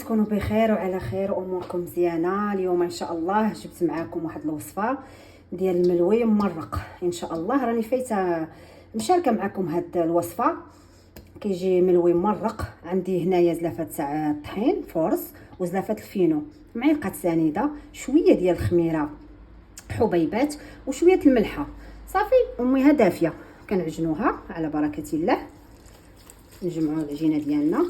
تكونوا بخير وعلى خير واموركم مزيانه. اليوم ان شاء الله جبت معكم واحد الوصفه ديال الملوي ممرق. ان شاء الله راني فايته مشاركه معكم هاد الوصفه. كيجي ملوي ممرق. عندي هنايا زلافه تاع الطحين فرص وزلافه الفينو، معلقه سنيده، شويه ديال الخميره حبيبات وشويه الملحه. صافي اميها دافيه. كنعجنوها على بركه الله. نجمعوا العجينه ديالنا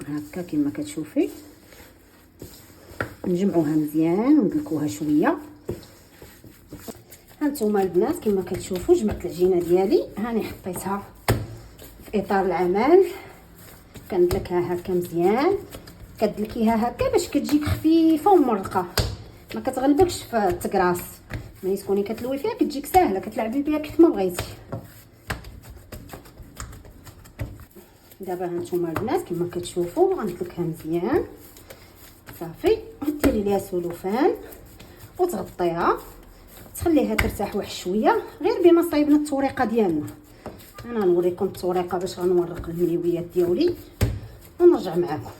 هكا كما كتشوفي، نجمعوها مزيان وندلكوها شويه. هانتوما البنات كما كتشوفوا جمعت العجينه ديالي، هاني حطيتها في اطار العمل. كندلكها هكا مزيان، كدلكيها هكا باش كتجيك خفيفه ومرقه، ما كتغلبكش في التكراس. ملي تكوني كتلوي فيها كتجيك ساهله، كتلعبي بها كيف ما بغيتي. دابا هانتوما البنات كما كتشوفوا غندلكها مزيان. صافي ديري ليها سلوفان وتغطيها، تخليها ترتاح واحد شويه، غير بما صايبنا الطريقه ديالنا. انا نوريكم الطريقه باش غنورق المليويات ديالي ونرجع معكم.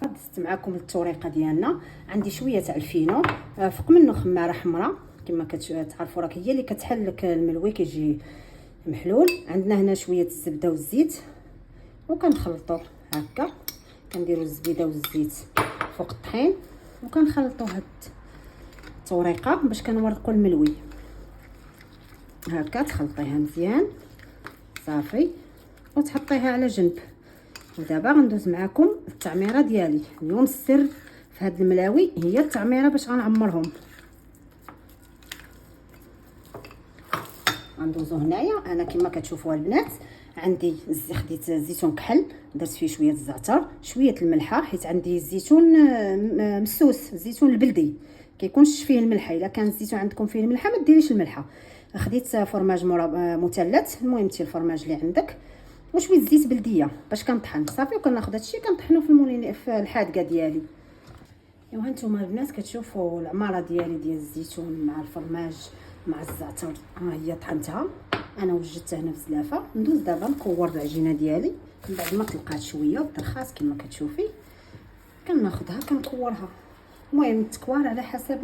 دزت معكم الطريقه ديالنا. عندي شويه تاع الفينو، فوق منه خماره حمراء كما كتعرفوا، راك هي اللي كتحلك الملوي كيجي محلول. عندنا هنا شويه الزبده والزيت وكنخلطوا هكا. كنديروا الزبيده والزيت فوق الطحين وكنخلطوا هاد الطريقه باش كنورقوا الملوي هكا. تخلطيها مزيان صافي وتحطيها على جنب. ودابا غندوز معكم التعميره ديالي. اليوم السر في هاد الملاوي هي التعميره باش غنعمرهم. غندوزو هنايا انا كما كتشوفوا البنات. عندي خديت زيتون كحل، درت فيه شويه الزعتر، شويه الملحه، حيت عندي الزيتون مسوس، الزيتون البلدي كيكونش فيه الملحه. الا كان الزيتون عندكم فيه الملحه ما ديريش الملحه. خديت فرماج مثلث، المهم انت الفرماج اللي عندك، وشويه زيت بلديه باش كنطحن. صافي وكناخذ هادشي كنطحنو في المولين في الحادقه ديالي. ايوا هانتوما البنات كتشوفوا العماره ديالي ديال الزيتون مع الفرماج مع الزعتر، ها هي طحنتها انا وجدتها هنا في زلافه. ندوز دابا نكور العجينه ديالي من بعد ما طلقات شويه وترخات كما كتشوفي. كناخذها كنكورها. المهم التكوار على حسب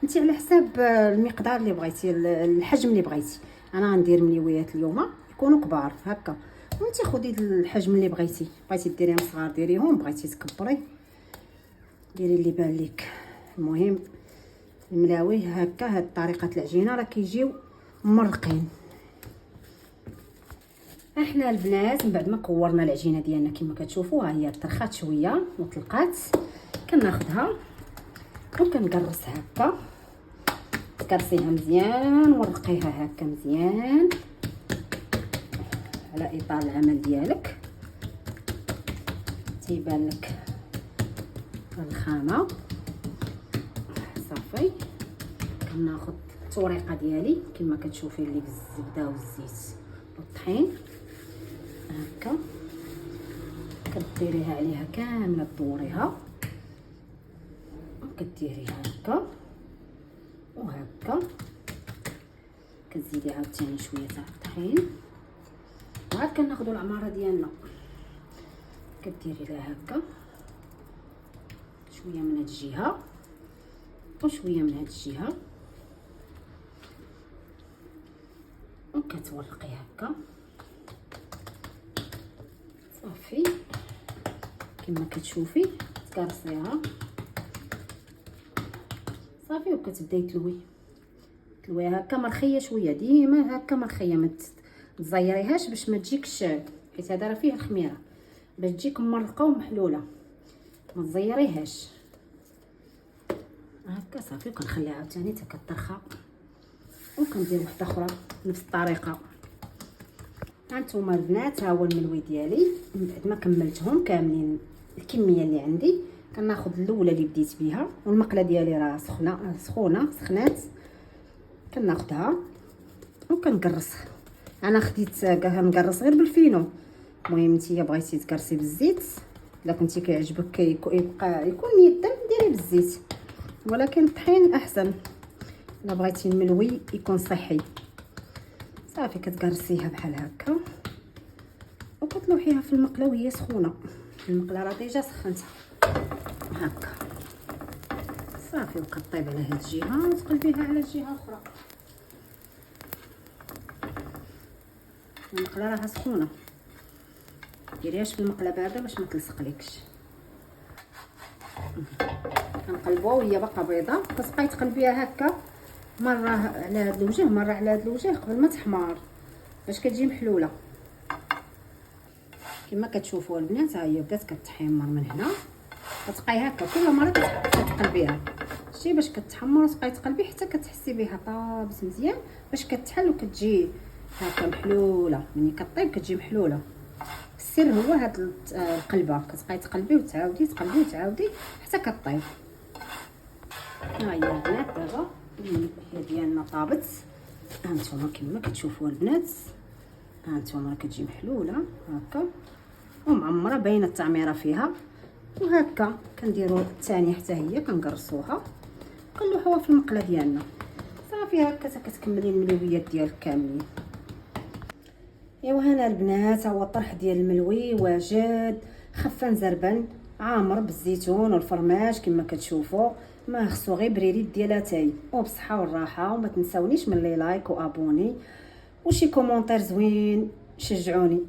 انت على حساب المقدار اللي بغيتي، الحجم اللي بغيتي. انا غندير مليويات اليوم يكونوا كبار هكا، وانت خدي الحجم اللي بغيتي ديريهم صغار ديريهم، بغيتي تكبري ديري اللي بان لك. المهم الملاوي هكا هاد طريقه العجينه راه كيجيو مرقين. احنا البنات من بعد ما كورنا العجينه ديالنا كما كتشوفوا، ها هي طرخات شويه وطلقات، كناخذها وكنقرصها هكا. تقرصيها مزيان ورقيها هكا مزيان على اطار العمل ديالك تيبان لك الخامه. صافي كناخذ الطريقه ديالي كما كتشوفي اللي بالزبده والزيت والطحين هكا. كديريها عليها كامله، تدوريها وكديريها هكا وهكا. كتزيدي عاوتاني شويه تاع الطحين. وعاد كناخذوا العماره ديالنا كديري لها هكا شويه من هاد الجهه وشويه من هاد الجهه وكتورقي هكا. صافي كما كتشوفي تكرسيها صافي وكتبداي تلويها هكا مرخيه شويه، ديما هكا مرخيه، ما تزيريهاش باش ما تجيكش، حيت هذا راه فيه الخميره باش تجيك مرقه ومحلوله، ما تزيريهاش هكا. صافي وكنخليها عاوتاني حتى كطرخه وكندير واحده اخرى نفس الطريقه. هانتوما البنات ها هو الملوي ديالي. من بعد ما كملتهم كاملين الكميه اللي عندي، كناخذ الاولى اللي بديت بها، والمقله ديالي راه سخونه سخنات، كناخذها وكنقرصها. انا خديت نقرص غير بالفينو. المهم نتيا بغيتي تقرصي بالزيت، الا كنتي كيعجبك يكون ميدم ديري بالزيت، ولكن الطحين احسن الا بغيتي الملوي يكون صحي. صافي كتقرصيها بحال هكا كتلوحيها في المقله وهي سخونه. المقله راه ديجا سخنتها هكا صافي، وكطيب على هاد الجهه وتقلبيها على الجهه الاخرى. المقله راها سخونه، ديريهاش في المقله بارده باش ما تلصقلكش. كنقلبوها وهي باقا بيضه، كتبقاي تقلبيها هكا مره على هاد الوجه مره على هاد الوجه قبل ما تحمر باش كتجي محلوله. كما كتشوفوا البنات ها هي بدات كتحمر من هنا، كتبقاي هكا كل مره كتقلبيها شتي باش كتحمر، وتبقاي تقلبي حتى كتحسي بها طابت مزيان باش كتحل وكتجي هكا محلوله. ملي كطيب كتجي محلوله. السر هو هاد القلبه، كتبقاي تقلبي وتعاودي تقلبي وتعاودي حتى كطيب. ها هي البنات دابا هي ديالنا طابت. ها نتوما كما كتشوفوا البنات، ها نتوما كتجي محلوله هكا ومعمره، باينه التعميره فيها. وهكا كنديروا الثانيه حتى هي كنقرصوها كنلوحوها في المقله ديالنا صافي. هكا كتكملي الملويات ديالك كاملين. ايوا هنا البنات هو الطرح ديال الملوي واجد خفان زربن عامر بالزيتون والفرماج كما كتشوفوا. ما خصو غير بريريت ديالها تاي وبصحه والراحه. وما تنساونيش من لي لايك وابوني وشي كومونتير زوين شجعوني.